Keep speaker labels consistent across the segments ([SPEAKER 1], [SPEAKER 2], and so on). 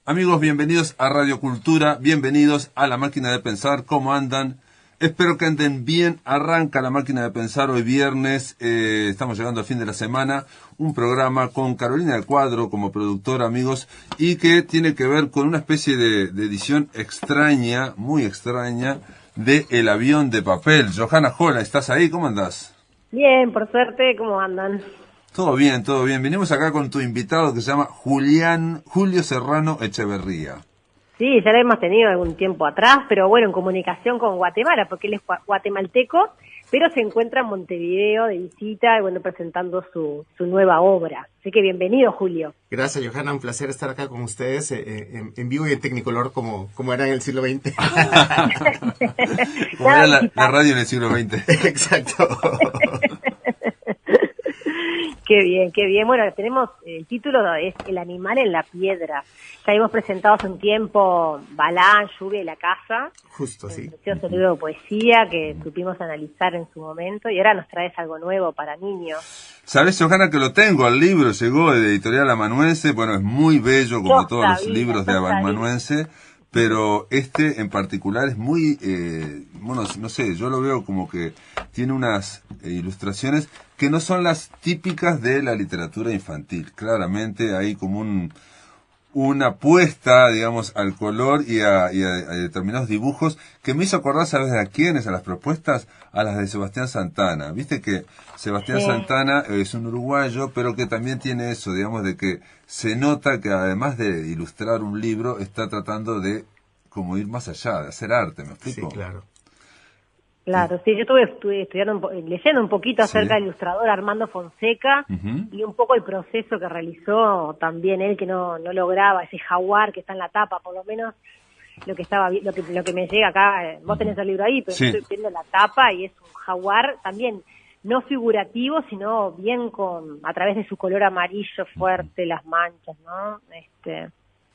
[SPEAKER 1] Amigos, bienvenidos a Radio Cultura, bienvenidos a La Máquina de Pensar. ¿Cómo andan? Espero que anden bien. Arranca La Máquina de Pensar hoy viernes. Estamos llegando al fin de la semana. Un programa con Carolina del Cuadro como productora, amigos, y que tiene que ver con una especie de edición extraña, muy extraña, de El avión de papel. Johanna Jola, ¿estás ahí? ¿Cómo andás?
[SPEAKER 2] Bien, por suerte, ¿cómo andan?
[SPEAKER 1] Todo bien, todo bien. Vinimos acá con tu invitado que se llama Julio Serrano Echeverría.
[SPEAKER 2] Sí, ya lo hemos tenido algún tiempo atrás, pero bueno, en comunicación con Guatemala, porque él es guatemalteco, pero se encuentra en Montevideo de visita y bueno, presentando su nueva obra. Así que bienvenido, Julio.
[SPEAKER 3] Gracias, Johanna, un placer estar acá con ustedes en vivo y en Tecnicolor como era en el siglo XX.
[SPEAKER 1] Como era la radio en el siglo XX.
[SPEAKER 3] Exacto.
[SPEAKER 2] Qué bien, qué bien. Bueno, tenemos, el título es El animal en la piedra. Ya hemos presentado hace un tiempo Balán, Lluvia y la casa.
[SPEAKER 3] Justo, sí.
[SPEAKER 2] Un precioso libro de poesía que supimos analizar en su momento y ahora nos traes algo nuevo para niños.
[SPEAKER 1] ¿Sabés, Johanna, que lo tengo? El libro llegó de Editorial Amanuense. Bueno, es muy bello como todos los libros de Amanuense, pero este en particular es muy, bueno, no sé, yo lo veo como que tiene unas ilustraciones que no son las típicas de la literatura infantil. Claramente hay como una apuesta, digamos, al color y a determinados dibujos que me hizo acordar, ¿sabes a quiénes? A las propuestas, a las de Sebastián Santana. Viste que Sebastián Santana es un uruguayo, pero que también tiene eso, digamos, de que se nota que además de ilustrar un libro, está tratando de como ir más allá, de hacer arte, ¿me explico?
[SPEAKER 3] Sí, claro.
[SPEAKER 2] Claro, sí, yo estuve estudiando, leyendo un poquito acerca del ilustrador Armando Fonseca y un poco el proceso que realizó también él, que no lograba ese jaguar que está en la tapa, por lo menos lo que me llega acá. Vos tenés el libro ahí, pero yo estoy viendo la tapa y es un jaguar también no figurativo, sino bien a través de su color amarillo fuerte, las manchas, ¿no?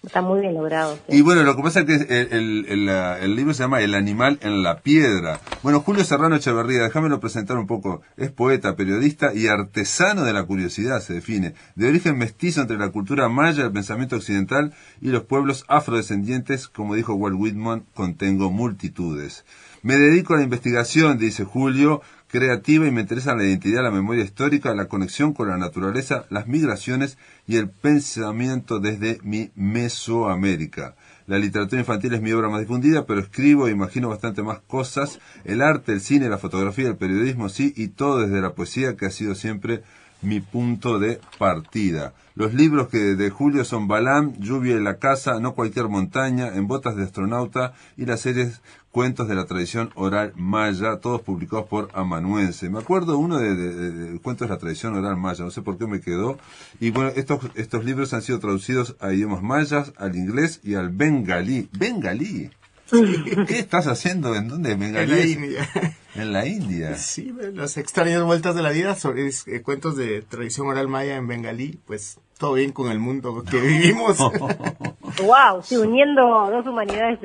[SPEAKER 2] Está muy bien logrado. Sí.
[SPEAKER 1] Y bueno, lo que pasa es que el libro se llama El animal en la piedra. Bueno, Julio Serrano Echeverría, déjamelo presentar un poco. Es poeta, periodista y artesano de la curiosidad, se define. De origen mestizo entre la cultura maya, el pensamiento occidental y los pueblos afrodescendientes, como dijo Walt Whitman, contengo multitudes. Me dedico a la investigación, dice Julio, creativa, y me interesa la identidad, la memoria histórica, la conexión con la naturaleza, las migraciones y el pensamiento desde mi Mesoamérica. La literatura infantil es mi obra más difundida, pero escribo e imagino bastante más cosas. El arte, el cine, la fotografía, el periodismo, sí, y todo desde la poesía, que ha sido siempre mi punto de partida. Los libros de Julio son Balán, Lluvia y la casa, No cualquier montaña, En botas de astronauta y las series Cuentos de la tradición oral maya, todos publicados por Amanuense. Me acuerdo uno de Cuentos de la tradición oral maya, no sé por qué me quedó. Y bueno, estos libros han sido traducidos a idiomas mayas, al inglés y al bengalí. ¿Bengalí? ¿Qué estás haciendo? ¿En dónde? ¿Bengalí?
[SPEAKER 3] En la India.
[SPEAKER 1] En la India.
[SPEAKER 3] Sí, las extrañas vueltas de la vida sobre cuentos de tradición oral maya en bengalí, pues todo bien con el mundo que vivimos.
[SPEAKER 2] Wow, sí, uniendo dos humanidades.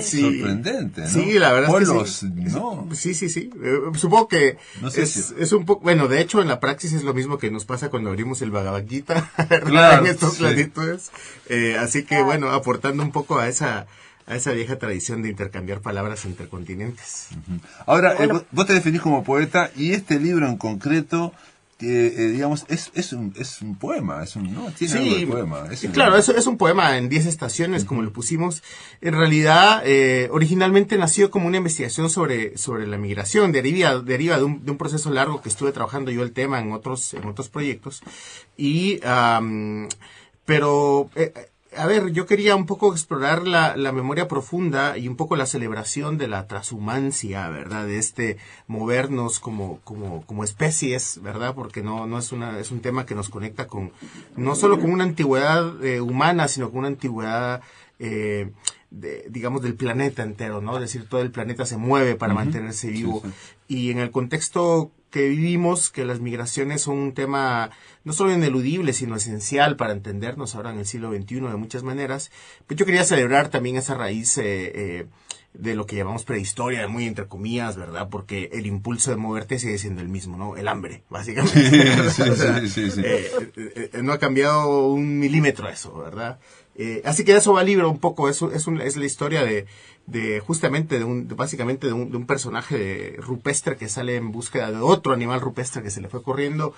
[SPEAKER 1] Sí. Sorprendente, ¿no?
[SPEAKER 3] Sí, la verdad
[SPEAKER 1] Polos,
[SPEAKER 3] es que sí.
[SPEAKER 1] ¿no?
[SPEAKER 3] Sí. Supongo que
[SPEAKER 1] no sé
[SPEAKER 3] es un poco, bueno, de hecho en la praxis es lo mismo que nos pasa cuando abrimos el Bhagavad Gita, ¿verdad?
[SPEAKER 1] Claro,
[SPEAKER 3] En estos latitudes. Así que bueno, aportando un poco a esa vieja tradición de intercambiar palabras entre continentes.
[SPEAKER 1] Ahora, vos te definís como poeta, y este libro en concreto, digamos, es un poema, tiene algo de poema.
[SPEAKER 3] Claro, es un poema en 10 estaciones, como lo pusimos. En realidad, originalmente nació como una investigación sobre la migración, deriva de un proceso largo que estuve trabajando yo el tema en otros proyectos. Y, pero a ver, yo quería un poco explorar la memoria profunda y un poco la celebración de la transhumancia, ¿verdad? De movernos como especies, ¿verdad? Porque no es un tema que nos conecta no solo con una antigüedad humana, sino con una antigüedad digamos, del planeta entero, ¿no? Es decir, todo el planeta se mueve para mantenerse vivo. Sí. Y en el contexto que vivimos, que las migraciones son un tema no solo ineludible, sino esencial para entendernos ahora en el siglo XXI de muchas maneras, pues yo quería celebrar también esa raíz de lo que llamamos prehistoria, muy entre comillas, ¿verdad? Porque el impulso de moverte sigue siendo el mismo, ¿no? El hambre, básicamente.
[SPEAKER 1] Sí.
[SPEAKER 3] No ha cambiado un milímetro eso, ¿verdad? Así que de eso va el libro un poco, es la historia justamente básicamente de un personaje rupestre que sale en búsqueda de otro animal rupestre que se le fue corriendo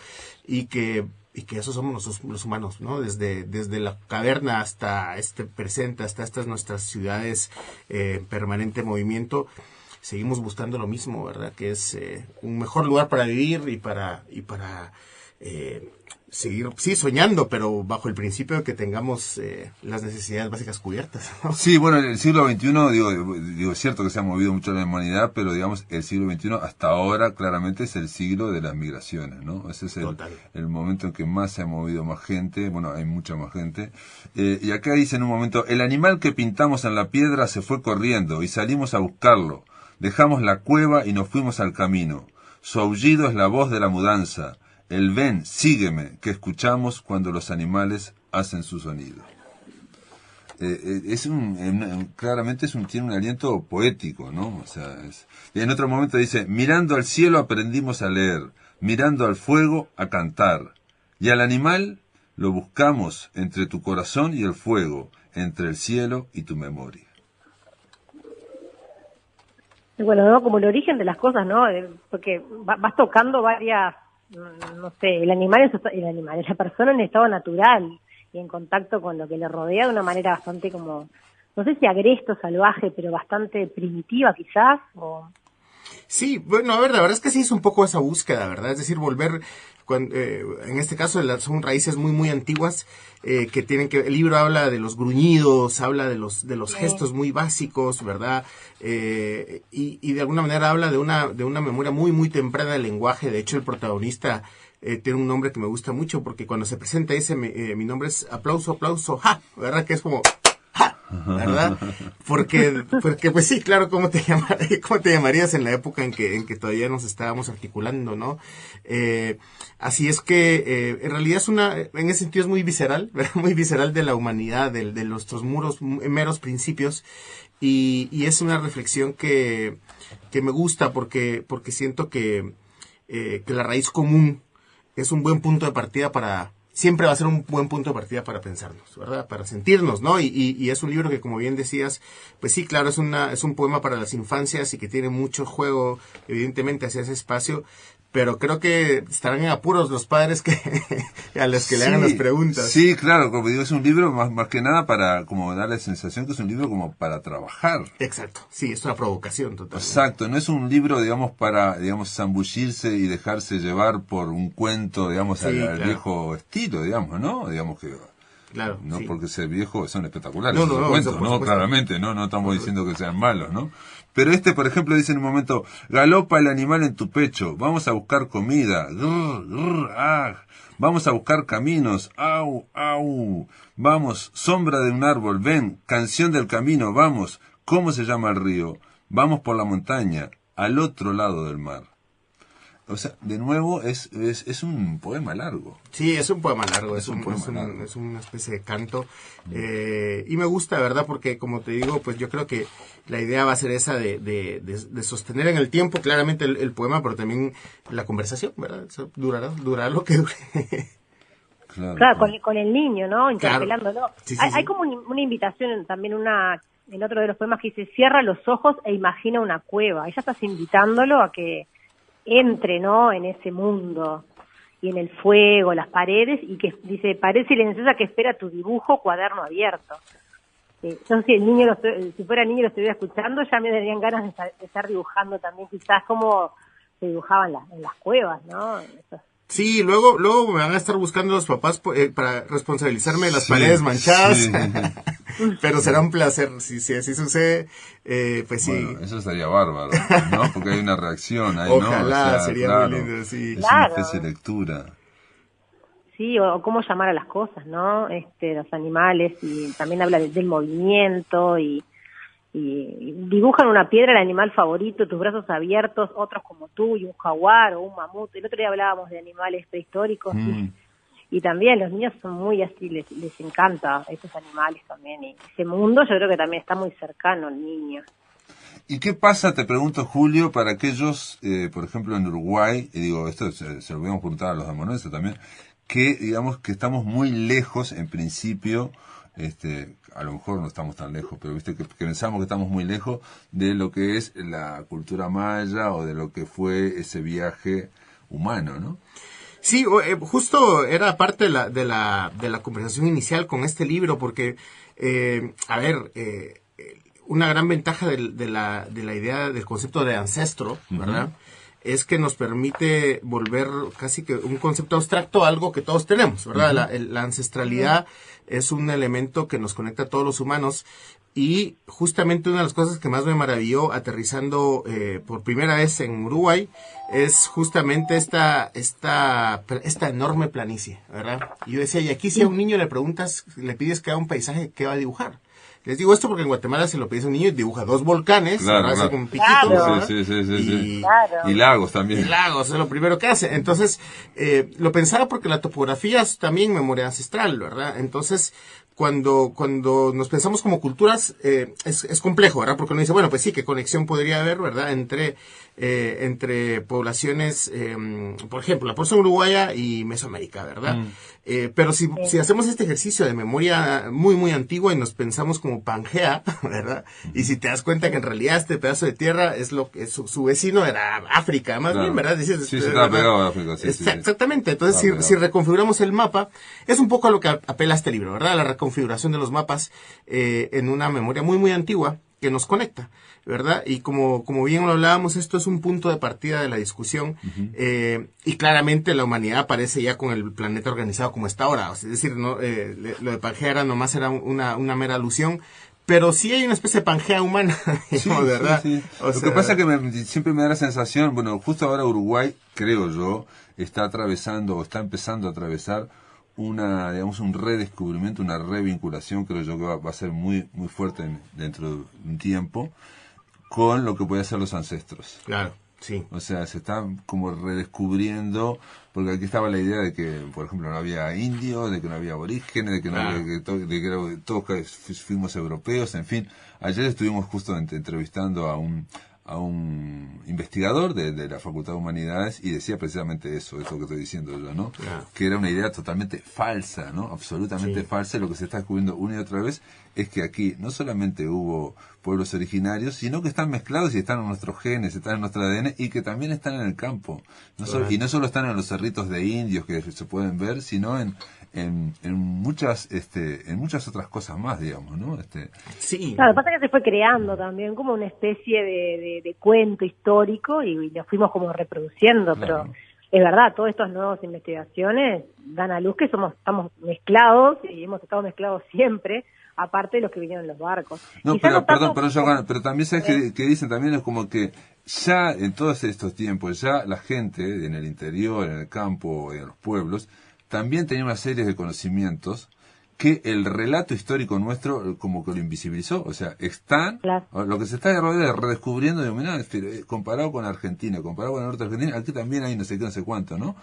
[SPEAKER 3] y que esos somos los humanos, ¿no? Desde la caverna hasta este presente, hasta estas nuestras ciudades en permanente movimiento, seguimos buscando lo mismo, ¿verdad? Que es un mejor lugar para vivir y para seguir, sí, soñando, pero bajo el principio de que tengamos las necesidades básicas cubiertas, ¿no?
[SPEAKER 1] Sí, bueno, el siglo XXI, digo, es cierto que se ha movido mucho la humanidad, pero digamos, el siglo XXI hasta ahora claramente es el siglo de las migraciones, ¿no? Ese es el momento en que más se ha movido más gente, bueno, hay mucha más gente. Y acá dice en un momento, el animal que pintamos en la piedra se fue corriendo y salimos a buscarlo. Dejamos la cueva y nos fuimos al camino. Su aullido es la voz de la mudanza. El ven, sígueme, que escuchamos cuando los animales hacen su sonido. Claramente tiene un aliento poético, ¿no? O sea, y en otro momento dice, mirando al cielo aprendimos a leer, mirando al fuego a cantar, y al animal lo buscamos entre tu corazón y el fuego, entre el cielo y tu memoria.
[SPEAKER 2] Y bueno, ¿no? Como el origen de las cosas, ¿no? Porque vas tocando varias, no sé, la persona en estado natural y en contacto con lo que le rodea de una manera bastante como, no sé si agreste o salvaje, pero bastante primitiva quizás, o...
[SPEAKER 3] Sí, bueno, a ver, la verdad es que sí es un poco esa búsqueda, ¿verdad? Es decir, volver, en este caso son raíces muy, muy antiguas, que el libro habla de los gruñidos, habla de los gestos muy básicos, ¿verdad? Y de alguna manera habla de una memoria muy, muy temprana del lenguaje. De hecho, el protagonista tiene un nombre que me gusta mucho, porque cuando se presenta dice, mi nombre es aplauso, ¡ja! ¿Verdad? Que es como... ¿verdad? Porque pues sí, claro, ¿cómo te llamarías en la época en que todavía nos estábamos articulando, ¿no? Así es que en realidad en ese sentido es muy visceral, ¿verdad? Muy visceral de la humanidad, de nuestros meros principios, y es una reflexión que me gusta porque siento que la raíz común es un buen punto de partida siempre va a ser un buen punto de partida para pensarnos, ¿verdad? Para sentirnos, ¿no? Y es un libro que, como bien decías, pues sí, claro, es un poema para las infancias y que tiene mucho juego, evidentemente, hacia ese espacio, pero creo que estarán en apuros los padres a los que le hagan las preguntas.
[SPEAKER 1] Sí, claro, como digo, es un libro más que nada para como dar la sensación que es un libro como para trabajar.
[SPEAKER 3] Exacto, sí, es una provocación total.
[SPEAKER 1] Exacto, no es un libro, digamos, para, digamos, zambullirse y dejarse llevar por un cuento, digamos, sí, al viejo estilo, digamos, ¿no? Digamos que...
[SPEAKER 3] Claro,
[SPEAKER 1] no
[SPEAKER 3] sí.
[SPEAKER 1] porque ser viejo son espectaculares
[SPEAKER 3] no,
[SPEAKER 1] cuentos, ¿no? Claramente, no estamos diciendo que sean malos, ¿no? Pero por ejemplo, dice en un momento, galopa el animal en tu pecho, vamos a buscar comida, grr, grr, ah, vamos a buscar caminos, au, au, vamos, sombra de un árbol, ven, canción del camino, vamos, ¿cómo se llama el río? Vamos por la montaña, al otro lado del mar. O sea, de nuevo, es un poema largo.
[SPEAKER 3] Sí, es un poema largo, es una especie de canto. Y me gusta, ¿verdad? Porque, como te digo, pues yo creo que la idea va a ser esa de sostener en el tiempo, claramente, el poema, pero también la conversación, ¿verdad? Eso durará lo que dure.
[SPEAKER 2] Claro, con el niño, ¿no? Interpelándolo. Claro. Sí, hay como una invitación, también en otro de los poemas que dice, cierra los ojos e imagina una cueva. Ahí ya estás invitándolo a que entre, ¿no? En ese mundo y en el fuego, las paredes, y que dice, pared silenciosa que espera tu dibujo, cuaderno abierto. No sé si el niño si fuera niño lo estuviera escuchando, ya me darían ganas de estar dibujando también, quizás como se dibujaban en las cuevas, ¿no?
[SPEAKER 3] Sí, luego me van a estar buscando los papás para responsabilizarme de las paredes manchadas. Sí. Pero será un placer, si así sucede, pues sí.
[SPEAKER 1] Bueno, eso estaría bárbaro, ¿no? Porque hay una reacción ahí,
[SPEAKER 3] ojalá,
[SPEAKER 1] ¿no? O sea,
[SPEAKER 3] sería
[SPEAKER 1] claro,
[SPEAKER 3] muy lindo, sí.
[SPEAKER 1] Es
[SPEAKER 2] claro.
[SPEAKER 1] una especie de lectura.
[SPEAKER 2] Sí, o cómo llamar a las cosas, ¿no? Los animales, y también habla del movimiento, y dibujan una piedra, el animal favorito, tus brazos abiertos, otros como tú, y un jaguar o un mamut. El otro día hablábamos de animales prehistóricos, y también los niños son muy así, les encanta estos animales también, y ese mundo yo creo que también está muy cercano al niño.
[SPEAKER 1] ¿Y qué pasa, te pregunto, Julio, para aquellos, por ejemplo, en Uruguay, y digo, esto se lo voy a preguntar a los amoneses también, que digamos que estamos muy lejos, en principio, a lo mejor no estamos tan lejos, pero viste que pensamos que estamos muy lejos de lo que es la cultura maya o de lo que fue ese viaje humano, ¿no?
[SPEAKER 3] Sí, justo era parte de la conversación inicial con este libro, porque, una gran ventaja de la idea del concepto de ancestro, ¿verdad? Es que nos permite volver casi que un concepto abstracto a algo que todos tenemos, ¿verdad? La ancestralidad es un elemento que nos conecta a todos los humanos. Y justamente una de las cosas que más me maravilló aterrizando por primera vez en Uruguay es justamente esta enorme planicie, ¿verdad? Y yo decía, y aquí si a un niño le pides que haga un paisaje, ¿qué va a dibujar? Les digo esto porque en Guatemala se lo pides a un niño y dibuja 2 volcanes,
[SPEAKER 1] claro.
[SPEAKER 3] Con piquitos,
[SPEAKER 2] Claro.
[SPEAKER 1] Sí.
[SPEAKER 2] Claro.
[SPEAKER 1] Y lagos también.
[SPEAKER 3] y lagos, es lo primero que hace. Entonces, lo pensaba porque la topografía es también memoria ancestral, ¿verdad? Entonces, cuando nos pensamos como culturas, es complejo, ¿verdad? Porque uno dice, bueno, pues sí, ¿qué conexión podría haber, ¿verdad? Entre poblaciones, por ejemplo, la población uruguaya y Mesoamérica, ¿verdad? Pero si hacemos este ejercicio de memoria muy, muy antigua y nos pensamos como Pangea, ¿verdad? Y si te das cuenta que en realidad este pedazo de tierra es lo que su vecino era África, más bien, ¿verdad? Dices,
[SPEAKER 1] Sí, se estaba pegado a África. Sí.
[SPEAKER 3] Exactamente. Entonces, si reconfiguramos el mapa, es un poco a lo que apela este libro, ¿verdad? La reconfiguración de los mapas en una memoria muy, muy antigua que nos conecta, ¿verdad? Y como bien lo hablábamos, esto es un punto de partida de la discusión, y claramente la humanidad aparece ya con el planeta organizado como está ahora, es decir, no lo de Pangea nomás era una mera alusión, pero sí hay una especie de Pangea humana, digamos, ¿verdad?
[SPEAKER 1] Sí.
[SPEAKER 3] Lo
[SPEAKER 1] que pasa es que siempre me da la sensación, bueno, justo ahora Uruguay, creo yo, está atravesando o está empezando a atravesar un redescubrimiento, una revinculación, creo yo que va a ser muy, muy fuerte dentro de un tiempo, con lo que pueden ser los ancestros.
[SPEAKER 3] Claro, sí.
[SPEAKER 1] O sea, se están como redescubriendo, porque aquí estaba la idea de que, por ejemplo, no había indios, de que no había aborígenes, de que todos fuimos europeos, en fin. Ayer estuvimos justo entrevistando a un investigador de la Facultad de Humanidades y decía precisamente eso que estoy diciendo yo, ¿no?
[SPEAKER 3] Claro.
[SPEAKER 1] Que era una idea totalmente falsa, ¿no? Absolutamente falsa. Lo que se está descubriendo una y otra vez es que aquí no solamente hubo pueblos originarios, sino que están mezclados y están en nuestros genes, están en nuestro ADN y que también están en el campo. Y no solo están en los cerritos de indios que se pueden ver, sino en muchas otras cosas más, digamos, ¿no?
[SPEAKER 3] Sí.
[SPEAKER 2] Claro, lo que pasa es que se fue creando también como una especie de cuento histórico y lo fuimos como reproduciendo,
[SPEAKER 1] Claro.
[SPEAKER 2] pero es verdad, todas estas nuevas investigaciones dan a luz que estamos mezclados y hemos estado mezclados siempre, aparte de los que vinieron en los barcos.
[SPEAKER 1] No,
[SPEAKER 2] Quizá
[SPEAKER 1] pero,
[SPEAKER 2] tanto-
[SPEAKER 1] perdón, Johanna, pero también sabes que dicen también es como que ya en todos estos tiempos, ya la gente en el interior, en el campo, en los pueblos, también tenía una serie de conocimientos que el relato histórico nuestro como que lo invisibilizó. O sea,
[SPEAKER 2] Claro.
[SPEAKER 1] lo que se está redescubriendo, comparado con Argentina, comparado con el norte de Argentina, aquí también hay no sé qué, no sé cuánto, ¿no?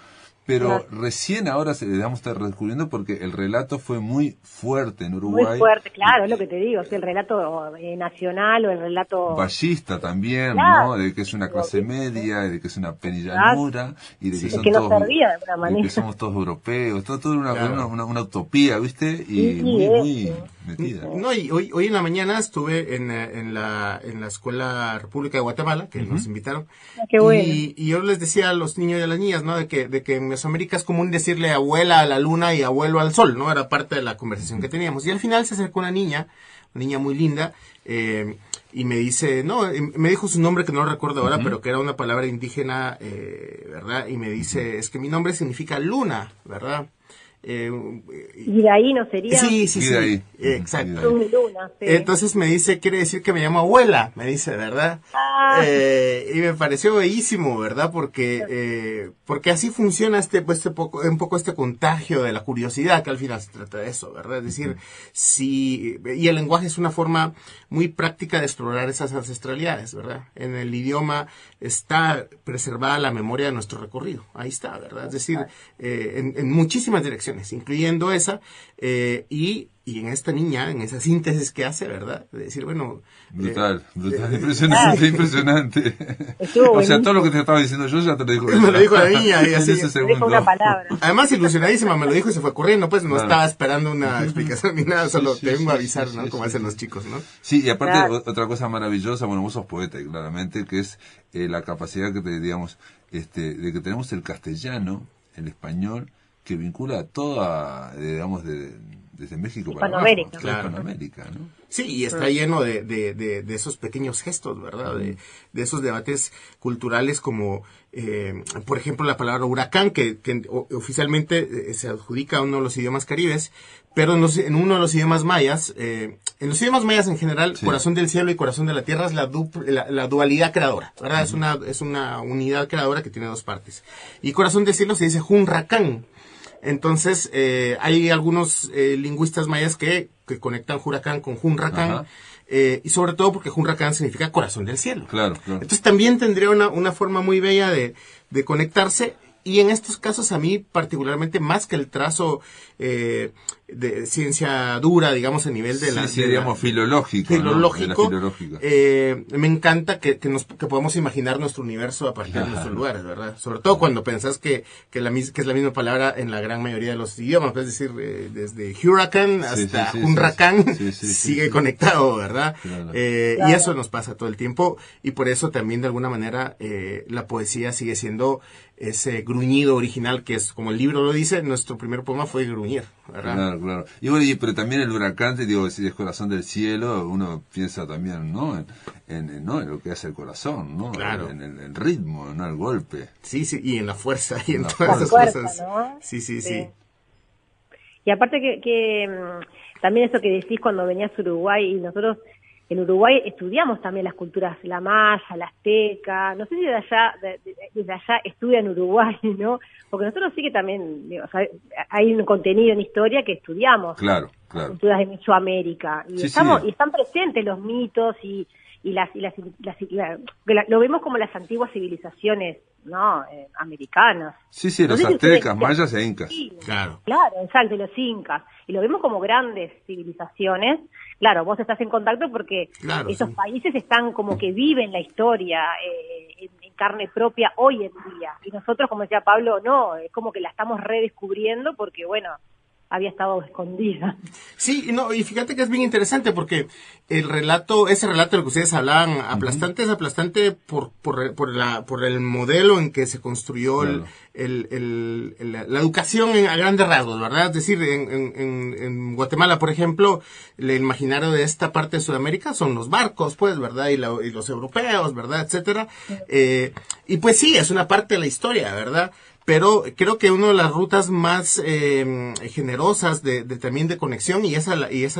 [SPEAKER 1] Pero
[SPEAKER 2] Claro.
[SPEAKER 1] recién ahora digamos, está redescubriendo porque el relato fue muy fuerte en Uruguay.
[SPEAKER 2] Muy fuerte, claro, es lo que te digo, si el relato nacional o el relato...
[SPEAKER 1] Ballista también,
[SPEAKER 2] Claro.
[SPEAKER 1] ¿no? De que es una clase media, de que es una penillanura, y de que
[SPEAKER 2] Es
[SPEAKER 1] son
[SPEAKER 2] que nos
[SPEAKER 1] todos,
[SPEAKER 2] servía de alguna
[SPEAKER 1] de
[SPEAKER 2] manera.
[SPEAKER 1] que somos todos europeos, todo una,
[SPEAKER 3] Claro.
[SPEAKER 1] una utopía, ¿viste? Y
[SPEAKER 2] Sí,
[SPEAKER 1] muy
[SPEAKER 2] eso.
[SPEAKER 1] metida.
[SPEAKER 3] No, y hoy en la mañana estuve en la Escuela República de Guatemala, que nos invitaron.
[SPEAKER 2] Qué bueno.
[SPEAKER 3] Y yo les decía a los niños y a las niñas, ¿no? De que en Mesoamérica es común decirle abuela a la luna y abuelo al sol, ¿no? Era parte de la conversación que teníamos. Y al final se acercó una niña muy linda, y me dice, me dijo su nombre que no lo recuerdo ahora, pero que era una palabra indígena, ¿verdad? Y me dice, es que mi nombre significa luna, ¿verdad?
[SPEAKER 2] Y de ahí no sería...
[SPEAKER 3] Sí,
[SPEAKER 1] Y de ahí.
[SPEAKER 3] exacto.
[SPEAKER 2] Un luna, sí.
[SPEAKER 3] Entonces me dice, quiere decir que me llamo abuela, me dice, ¿verdad?
[SPEAKER 2] Ah.
[SPEAKER 3] Y me pareció bellísimo, ¿verdad? Porque así funciona un poco este contagio de la curiosidad, que al final se trata de eso, ¿verdad? Es decir, y el lenguaje es una forma muy práctica de explorar esas ancestralidades, ¿verdad? En el idioma está preservada la memoria de nuestro recorrido, ahí está, ¿verdad? Es decir, en muchísimas direcciones. civilizaciones, incluyendo esa, y en esta niña, en esa síntesis que hace, ¿verdad? De decir, bueno...
[SPEAKER 1] Brutal, impresionante. O sea, todo lo que te estaba diciendo yo ya te lo dijo ella.
[SPEAKER 3] Me lo dijo la niña y así.
[SPEAKER 1] En ese segundo.
[SPEAKER 2] Dijo una palabra.
[SPEAKER 3] Además, ilusionadísima, me lo dijo y se fue corriendo, pues no
[SPEAKER 1] Claro.
[SPEAKER 3] estaba esperando una explicación ni nada, solo
[SPEAKER 1] Sí,
[SPEAKER 3] te vengo a
[SPEAKER 1] sí,
[SPEAKER 3] avisar,
[SPEAKER 1] sí,
[SPEAKER 3] ¿no?
[SPEAKER 1] sí,
[SPEAKER 3] Como
[SPEAKER 1] sí.
[SPEAKER 3] hacen los chicos, ¿no?
[SPEAKER 1] Sí, y aparte
[SPEAKER 2] Claro.
[SPEAKER 1] otra cosa maravillosa, bueno, vos sos poeta, claramente, que es la capacidad que te, digamos, de que tenemos el castellano, el español, que vincula a toda, digamos, desde México para abajo,
[SPEAKER 2] Hispanoamérica.
[SPEAKER 1] toda
[SPEAKER 3] Claro.
[SPEAKER 1] Hispanoamérica, ¿no?
[SPEAKER 3] Sí, y está lleno de esos pequeños gestos, ¿verdad? De esos debates culturales como, por ejemplo, la palabra huracán, que oficialmente se adjudica a uno de los idiomas caribes, pero en uno de los idiomas mayas, en los idiomas mayas en general,
[SPEAKER 1] Sí.
[SPEAKER 3] corazón del cielo y corazón de la tierra es la dualidad creadora, ¿verdad? Es una unidad creadora que tiene dos partes. Y corazón del cielo se dice Hunracán. Entonces, hay algunos lingüistas mayas que conectan Huracán con Hunracán,
[SPEAKER 1] Ajá.
[SPEAKER 3] y sobre todo porque Hunracán significa corazón del cielo.
[SPEAKER 1] Claro, claro.
[SPEAKER 3] Entonces también tendría una forma muy bella de conectarse, y en estos casos a mí particularmente, más que el trazo de ciencia dura, digamos, a nivel de
[SPEAKER 1] Sí, digamos, filológico, ¿no?
[SPEAKER 3] filológico,
[SPEAKER 1] De la filológica.
[SPEAKER 3] me encanta que podamos imaginar nuestro universo a partir de nuestros lugares, ¿verdad? Sobre todo cuando pensás que es la misma palabra en la gran mayoría de los idiomas, es decir, desde huracán hasta Hunracán sigue conectado, ¿verdad?
[SPEAKER 1] Claro.
[SPEAKER 3] Y eso nos pasa todo el tiempo, y por eso también de alguna manera la poesía sigue siendo ese gruñido original que es, como el libro lo dice, nuestro primer poema fue gruñir, ¿verdad?
[SPEAKER 1] Claro, claro. Y bueno, pero también el huracán, te digo, si es corazón del cielo, uno piensa también, ¿no? En lo que hace el corazón, ¿no?
[SPEAKER 3] Claro.
[SPEAKER 1] En el ritmo, ¿no? El golpe.
[SPEAKER 3] Sí, y en la fuerza, y en
[SPEAKER 1] La
[SPEAKER 3] todas esas
[SPEAKER 2] fuerza,
[SPEAKER 3] cosas.
[SPEAKER 2] ¿no?
[SPEAKER 3] Sí.
[SPEAKER 2] Y aparte que también eso que decís cuando venías a Uruguay, y nosotros en Uruguay estudiamos también las culturas, la maya, la azteca, no sé si desde allá estudian Uruguay, ¿no? Porque nosotros sí que también, digo, o sea, hay un contenido en historia que estudiamos.
[SPEAKER 1] Claro,
[SPEAKER 2] Las
[SPEAKER 1] claro.
[SPEAKER 2] culturas de Mesoamérica. Y
[SPEAKER 1] Sí,
[SPEAKER 2] y están presentes los mitos y lo vemos como las antiguas civilizaciones, ¿no? Americanas.
[SPEAKER 1] Sí,
[SPEAKER 2] No
[SPEAKER 1] los
[SPEAKER 2] sé si ustedes-
[SPEAKER 1] aztecas, mayas e incas.
[SPEAKER 2] Sí,
[SPEAKER 3] Claro.
[SPEAKER 2] claro, exacto, y los incas. Y lo vemos como grandes civilizaciones. Claro, vos estás en contacto porque
[SPEAKER 3] Claro,
[SPEAKER 2] esos
[SPEAKER 3] sí.
[SPEAKER 2] países están como que viven la historia en carne propia hoy en día. Y nosotros, como decía Pablo, no, es como que la estamos redescubriendo porque, bueno, había estado escondida.
[SPEAKER 3] Sí, no, y fíjate que es bien interesante porque ese relato del que ustedes hablaban, aplastante, es aplastante por el modelo en que se construyó
[SPEAKER 1] Claro.
[SPEAKER 3] la educación a grandes rasgos, ¿verdad? Es decir, en Guatemala, por ejemplo, el imaginario de esta parte de Sudamérica son los barcos, pues, ¿verdad? Y los europeos, ¿verdad? Etcétera. Y pues sí, es una parte de la historia, ¿verdad? Pero creo que una de las rutas más generosas también de conexión, y esa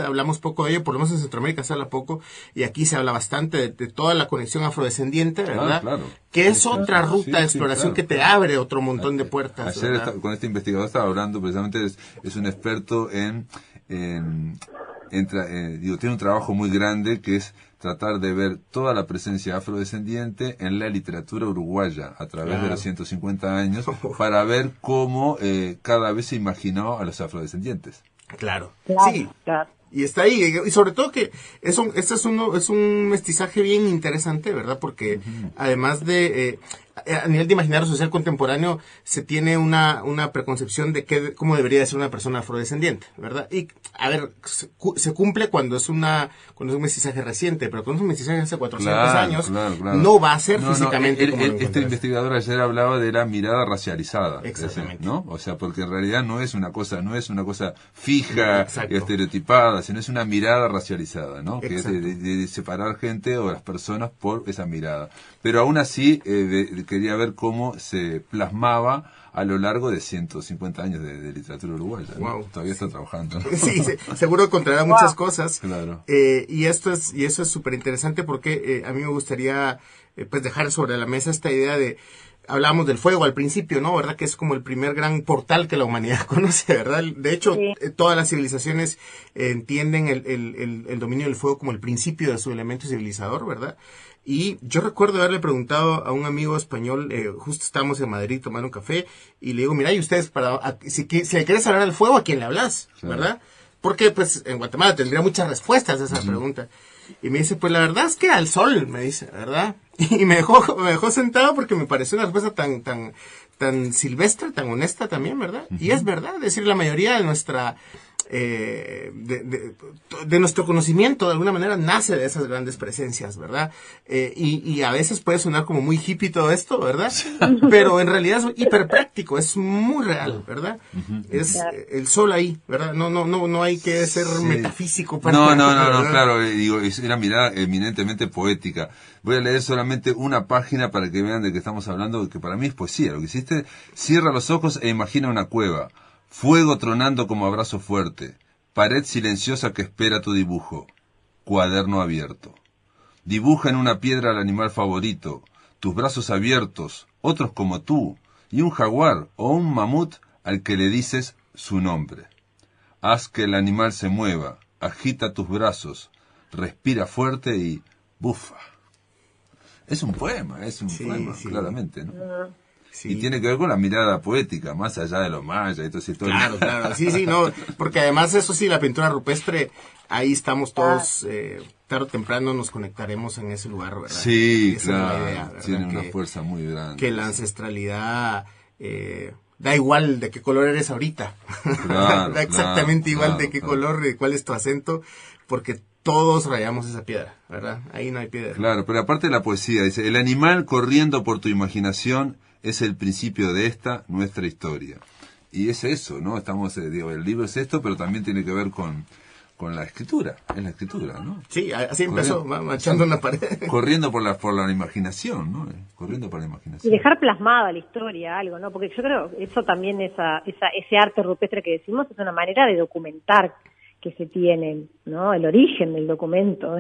[SPEAKER 3] hablamos poco de ello, por lo menos en Centroamérica se habla poco, y aquí se habla bastante de toda la conexión afrodescendiente, ¿verdad?
[SPEAKER 1] Claro.
[SPEAKER 3] Que es
[SPEAKER 1] Sí,
[SPEAKER 3] otra
[SPEAKER 1] sí,
[SPEAKER 3] sí, de exploración que te abre otro montón de puertas.
[SPEAKER 1] Ayer con este investigador estaba hablando, precisamente es un experto tiene un trabajo muy grande que es tratar de ver toda la presencia afrodescendiente en la literatura uruguaya a través de los 150 años para ver cómo cada vez se imaginó a los afrodescendientes.
[SPEAKER 3] Claro.
[SPEAKER 2] Claro,
[SPEAKER 3] Sí.
[SPEAKER 2] claro.
[SPEAKER 3] Y está ahí, y sobre todo que este es un mestizaje bien interesante, ¿verdad? Porque además de, a nivel de imaginario social contemporáneo, se tiene una preconcepción de cómo debería de ser una persona afrodescendiente, ¿verdad? Y, a ver, se cumple cuando es un mestizaje reciente, pero cuando es un mestizaje hace 400 años, no va a ser físicamente como lo
[SPEAKER 1] Este
[SPEAKER 3] encuentras.
[SPEAKER 1] investigador ayer hablaba de la mirada racializada.
[SPEAKER 3] Exactamente.
[SPEAKER 1] ¿No? O sea, porque en realidad no es una cosa fija,
[SPEAKER 3] Exacto.
[SPEAKER 1] estereotipada, sino es una mirada racializada, ¿no? Que es
[SPEAKER 3] Exacto.
[SPEAKER 1] de separar gente o las personas por esa mirada. Pero aún así, quería ver cómo se plasmaba a lo largo de 150 años de literatura uruguaya, ¿no?
[SPEAKER 3] Wow.
[SPEAKER 1] Todavía está trabajando, ¿no?
[SPEAKER 3] Sí, seguro encontrará muchas cosas.
[SPEAKER 1] Claro.
[SPEAKER 3] Y eso es súper interesante porque a mí me gustaría pues dejar sobre la mesa esta idea de hablábamos del fuego al principio, ¿no? ¿Verdad? Que es como el primer gran portal que la humanidad conoce, ¿verdad? De hecho, sí, todas las civilizaciones entienden el dominio del fuego como el principio de su elemento civilizador, ¿verdad? Y yo recuerdo haberle preguntado a un amigo español, justo estábamos en Madrid tomando un café, y le digo, mira, y ustedes, si le quieres hablar del fuego, ¿a quién le hablas? Sí. ¿Verdad? Porque, pues, en Guatemala tendría muchas respuestas a esa pregunta. Y me dice, pues la verdad es que al sol, me dice, ¿verdad? Y me dejó sentado porque me pareció una respuesta tan silvestre, tan honesta también, ¿verdad? Y es verdad, es decir, la mayoría de nuestra de nuestro conocimiento de alguna manera nace de esas grandes presencias, ¿verdad? Y a veces puede sonar como muy hippie todo esto, ¿verdad? Pero en realidad es hiper práctico, es muy real, ¿verdad? Es el sol ahí, ¿verdad? No hay que ser metafísico para
[SPEAKER 1] No, claro, digo, es una mirada eminentemente poética. Voy a leer solamente una página para que vean de qué estamos hablando, que para mí es poesía. Lo que hiciste, cierra los ojos e imagina una cueva. Fuego tronando como abrazo fuerte, pared silenciosa que espera tu dibujo, cuaderno abierto. Dibuja en una piedra al animal favorito, tus brazos abiertos, otros como tú, y un jaguar o un mamut al que le dices su nombre. Haz que el animal se mueva, agita tus brazos, respira fuerte y bufa. Es un poema, sí. Claramente, ¿no? Sí. Y tiene que ver con la mirada poética, más allá de los mayas y todo eso.
[SPEAKER 3] Claro, sí, no, porque además eso sí, la pintura rupestre, ahí estamos todos, tarde o temprano nos conectaremos en ese lugar, ¿verdad?
[SPEAKER 1] Sí, claro, es la idea, tiene una fuerza muy grande.
[SPEAKER 3] Que la ancestralidad, da igual de qué color eres ahorita, claro, da exactamente igual de qué color, de cuál es tu acento, porque todos rayamos esa piedra, ¿verdad? Ahí no hay piedra.
[SPEAKER 1] Claro, pero aparte de la poesía, dice, el animal corriendo por tu imaginación es el principio de nuestra historia. Y es eso, ¿no? El libro es esto, pero también tiene que ver con la escritura, es la escritura, ¿no?
[SPEAKER 3] Sí, así empezó, machando una pared.
[SPEAKER 1] Corriendo por la imaginación, ¿no? Corriendo por la imaginación.
[SPEAKER 2] Y dejar plasmada la historia, algo, ¿no? Porque yo creo que eso también, ese arte rupestre que decimos, es una manera de documentar que se tienen, ¿no? El origen del documento,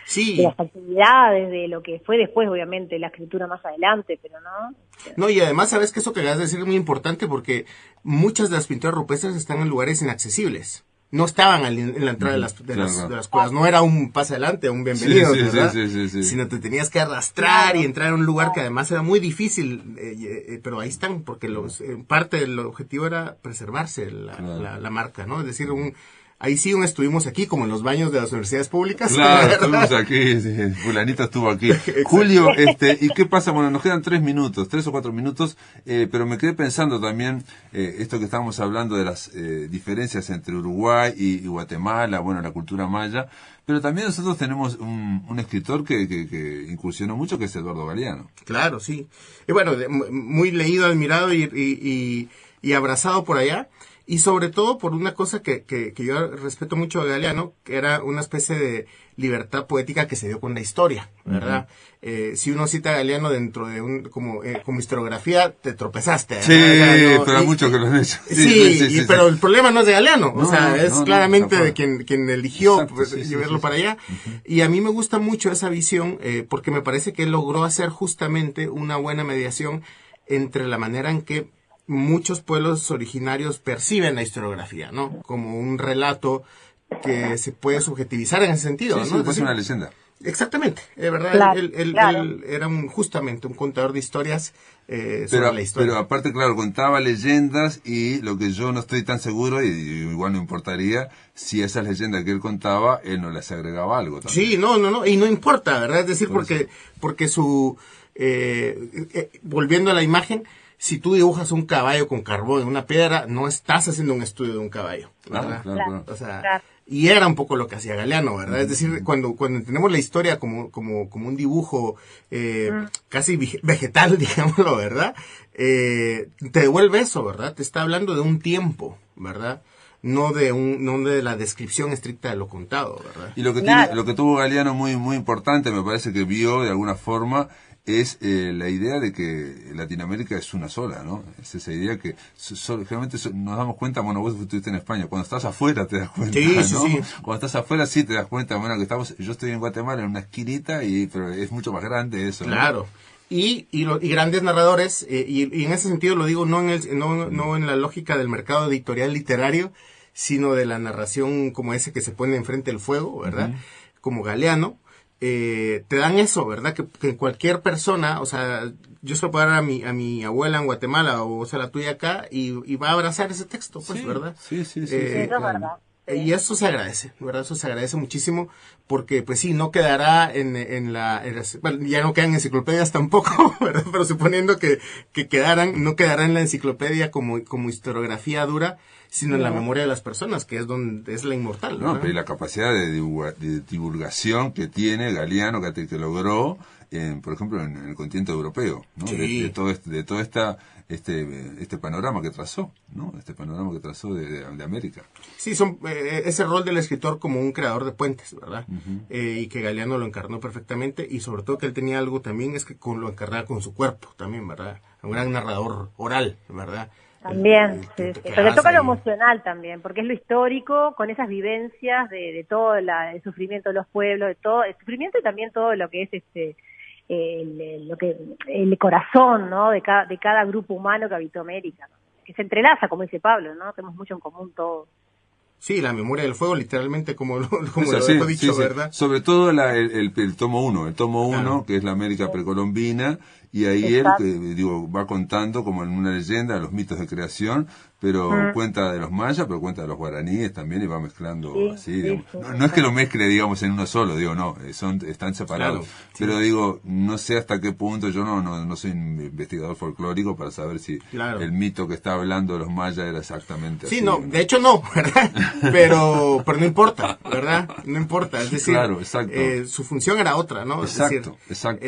[SPEAKER 3] sí,
[SPEAKER 2] de las actividades, de lo que fue después, obviamente, la escritura más adelante, pero no.
[SPEAKER 3] No, y además, sabes que eso que acabas de decir es muy importante porque muchas de las pinturas rupestres están en lugares inaccesibles. No estaban en la entrada de las cuevas, no era un pase adelante, un bienvenido, ¿verdad? Sí. Sino te tenías que arrastrar y entrar a un lugar que además era muy difícil, pero ahí están, porque parte del objetivo era preservarse la marca, ¿no? Es decir, ahí sí estuvimos aquí, como en los baños de las universidades públicas.
[SPEAKER 1] Claro, estuvimos aquí, sí, fulanito estuvo aquí. Julio, ¿y qué pasa? Bueno, nos quedan 3 o 4 minutos, pero me quedé pensando también, esto que estábamos hablando de las diferencias entre Uruguay y Guatemala, bueno, la cultura maya, pero también nosotros tenemos un escritor que incursionó mucho, que es Eduardo Galeano.
[SPEAKER 3] Claro, sí. Y bueno, muy leído, admirado y abrazado por allá. Y sobre todo por una cosa que yo respeto mucho a Galeano, que era una especie de libertad poética que se dio con la historia, ¿verdad? Si uno cita a Galeano dentro de como historiografía, te tropezaste.
[SPEAKER 1] Sí, pero hay muchos que lo han hecho.
[SPEAKER 3] Sí, pero el problema no es de Galeano, es claramente de quien eligió llevarlo para allá. Y a mí me gusta mucho esa visión, porque me parece que él logró hacer justamente una buena mediación entre la manera en que muchos pueblos originarios perciben la historiografía, ¿no? Como un relato que se puede subjetivizar en ese sentido,
[SPEAKER 1] sí,
[SPEAKER 3] ¿no?
[SPEAKER 1] Es una leyenda.
[SPEAKER 3] Exactamente, de verdad,
[SPEAKER 2] claro,
[SPEAKER 3] él era justamente un contador de historias sobre la historia.
[SPEAKER 1] Pero aparte, claro, contaba leyendas y lo que yo no estoy tan seguro, y igual no importaría, si esas leyendas que él contaba, él no les agregaba algo también.
[SPEAKER 3] Sí, no, y no importa, ¿verdad? Es decir, porque volviendo a la imagen, si tú dibujas un caballo con carbón en una piedra, no estás haciendo un estudio de un caballo, ¿verdad?
[SPEAKER 1] Claro.
[SPEAKER 3] O sea, y era un poco lo que hacía Galeano, ¿verdad? Es decir, cuando entendemos la historia como un dibujo casi vegetal, digámoslo, ¿verdad? Te devuelve eso, ¿verdad? Te está hablando de un tiempo, ¿verdad? No de la descripción estricta de lo contado, ¿verdad?
[SPEAKER 1] Y lo que tuvo Galeano muy, muy importante, me parece que vio de alguna forma, es la idea de que Latinoamérica es una sola, ¿no? Es esa idea que generalmente nos damos cuenta, bueno, vos estuviste en España, cuando estás afuera te das cuenta, ¿no? Sí. Cuando estás afuera sí te das cuenta, bueno, yo estoy en Guatemala en una esquinita, pero es mucho más grande eso,
[SPEAKER 3] claro.
[SPEAKER 1] ¿no?
[SPEAKER 3] y grandes narradores, y en ese sentido lo digo no en la lógica del mercado editorial literario, sino de la narración como ese que se pone enfrente del fuego, ¿verdad? Como Galeano, te dan eso, ¿verdad? Que cualquier persona, o sea, yo se lo puedo dar a mi abuela en Guatemala, o sea, la tuya acá, y va a abrazar ese texto, pues,
[SPEAKER 1] Sí,
[SPEAKER 3] ¿verdad?
[SPEAKER 1] sí,
[SPEAKER 2] Eso es verdad.
[SPEAKER 3] Y eso se agradece, ¿verdad? Eso se agradece muchísimo, porque pues sí, no quedará bueno, ya no quedan enciclopedias tampoco, ¿verdad? Pero suponiendo que no quedará en la enciclopedia como historiografía dura, sino en la memoria de las personas, que es donde es la inmortal, ¿verdad?
[SPEAKER 1] No, pero y la capacidad de divulgación que tiene Galeano, que logró, por ejemplo, en el continente europeo, ¿no?
[SPEAKER 3] Sí.
[SPEAKER 1] De todo este panorama que trazó, ¿no? Este panorama que trazó de América.
[SPEAKER 3] Sí, ese rol del escritor como un creador de puentes, ¿verdad? Y que Galeano lo encarnó perfectamente, y sobre todo que él tenía algo también, es que lo encarnaba con su cuerpo también, ¿verdad? Un gran narrador oral, ¿verdad?
[SPEAKER 2] También, sí. Pero toca lo emocional también, porque es lo histórico, con esas vivencias de todo el sufrimiento de los pueblos, de todo el sufrimiento, y también todo lo que es el corazón, ¿no? de cada grupo humano que habitó América, ¿no? Que se entrelaza, como dice Pablo, ¿no? Tenemos mucho en común todos.
[SPEAKER 3] Sí, la memoria del fuego, literalmente, como lo
[SPEAKER 1] Sí,
[SPEAKER 3] he dicho,
[SPEAKER 1] sí.
[SPEAKER 3] ¿verdad?
[SPEAKER 1] Sobre todo el tomo 1,
[SPEAKER 3] Claro.
[SPEAKER 1] que es la América precolombina, y ahí
[SPEAKER 2] Exacto.
[SPEAKER 1] va contando como en una leyenda los mitos de creación, pero cuenta de los mayas, pero cuenta de los guaraníes también, y va mezclando
[SPEAKER 2] Sí,
[SPEAKER 1] así,
[SPEAKER 2] sí,
[SPEAKER 1] digamos.
[SPEAKER 2] sí,
[SPEAKER 1] No es que lo mezcle, digamos, en uno solo, no, están separados.
[SPEAKER 3] Claro, sí.
[SPEAKER 1] Pero digo, no sé hasta qué punto, yo no soy un investigador folclórico para saber si
[SPEAKER 3] Claro.
[SPEAKER 1] el mito que está hablando de los mayas era exactamente así.
[SPEAKER 3] Sí, no, de hecho no, ¿verdad? Pero no importa, ¿verdad? No importa, es decir,
[SPEAKER 1] Claro, exacto.
[SPEAKER 3] Su función era otra, ¿no?
[SPEAKER 1] Exacto,
[SPEAKER 3] es
[SPEAKER 1] exacto.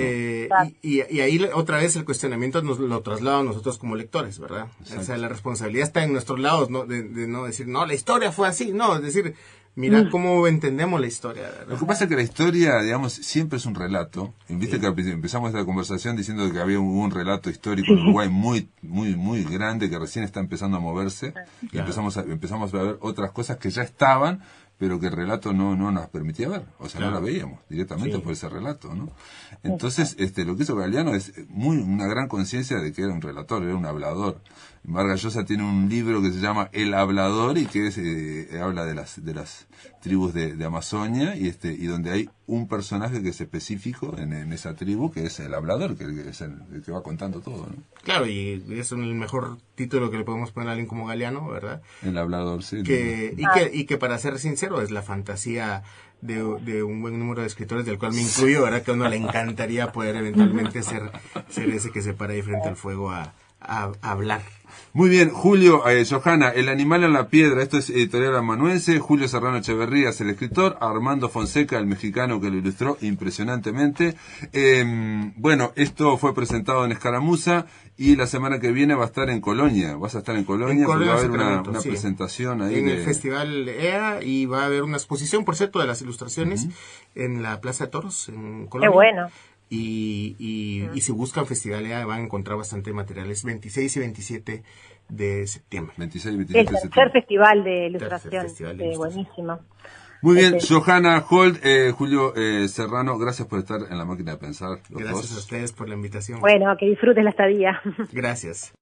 [SPEAKER 3] y ahí otra vez el cuestionamiento nos lo traslada a nosotros como lectores, ¿verdad?
[SPEAKER 1] Exacto.
[SPEAKER 3] O sea, la responsabilidad está en nuestros lados, ¿no? De no decir, no, la historia fue así, no, es decir, mira cómo entendemos la historia, ¿verdad?
[SPEAKER 1] Lo que pasa es que la historia, digamos, siempre es un relato. Viste que empezamos esta conversación diciendo que había un relato histórico en Uruguay muy, muy, muy grande que recién está empezando a moverse. Y
[SPEAKER 3] Claro.
[SPEAKER 1] empezamos a ver otras cosas que ya estaban, pero que el relato no nos permitía ver. O sea,
[SPEAKER 3] Claro.
[SPEAKER 1] no la veíamos directamente
[SPEAKER 3] Sí.
[SPEAKER 1] por ese relato, ¿no? Entonces, lo que hizo Galeano es una gran conciencia de que era un relator, era un hablador. Vargas Llosa tiene un libro que se llama El Hablador, y que habla de las tribus de Amazonia, y donde hay un personaje que es específico en esa tribu, que es el hablador, que es el que va contando todo, ¿no?
[SPEAKER 3] Claro, y es el mejor título que le podemos poner a alguien como Galeano, ¿verdad?
[SPEAKER 1] El hablador, sí.
[SPEAKER 3] Y que para ser sincero es la fantasía de un buen número de escritores, del cual me incluyo, ¿verdad? Que a uno le encantaría poder eventualmente ser ese que se para ahí frente al fuego a hablar.
[SPEAKER 1] Muy bien, Julio, Johanna, El animal en la piedra, esto es editorial amanuense. Julio Serrano Echeverría es el escritor, Armando Fonseca, el mexicano que lo ilustró impresionantemente. Bueno, esto fue presentado en Escaramuza, y la semana que viene va a estar en Colonia. Vas a estar en Colonia, porque va a haber una
[SPEAKER 3] sí.
[SPEAKER 1] presentación ahí.
[SPEAKER 3] En el Festival EA, y va a haber una exposición, por cierto, de las ilustraciones en la Plaza de Toros, en Colonia.
[SPEAKER 2] Qué bueno.
[SPEAKER 3] Y si buscan Festival EA van a encontrar bastante materiales, 26 y 27 de septiembre.
[SPEAKER 1] 26 y
[SPEAKER 2] El
[SPEAKER 1] 27 de
[SPEAKER 2] tercer
[SPEAKER 1] septiembre.
[SPEAKER 2] festival de ilustración.
[SPEAKER 3] Festival de ilustración.
[SPEAKER 2] Buenísimo.
[SPEAKER 1] Muy bien,
[SPEAKER 2] Este-
[SPEAKER 1] Johanna Holt, Julio Serrano, gracias por estar en la máquina de pensar. Los
[SPEAKER 3] Gracias
[SPEAKER 1] dos.
[SPEAKER 3] a ustedes por la invitación.
[SPEAKER 2] Bueno, que disfrutes la estadía.
[SPEAKER 3] Gracias.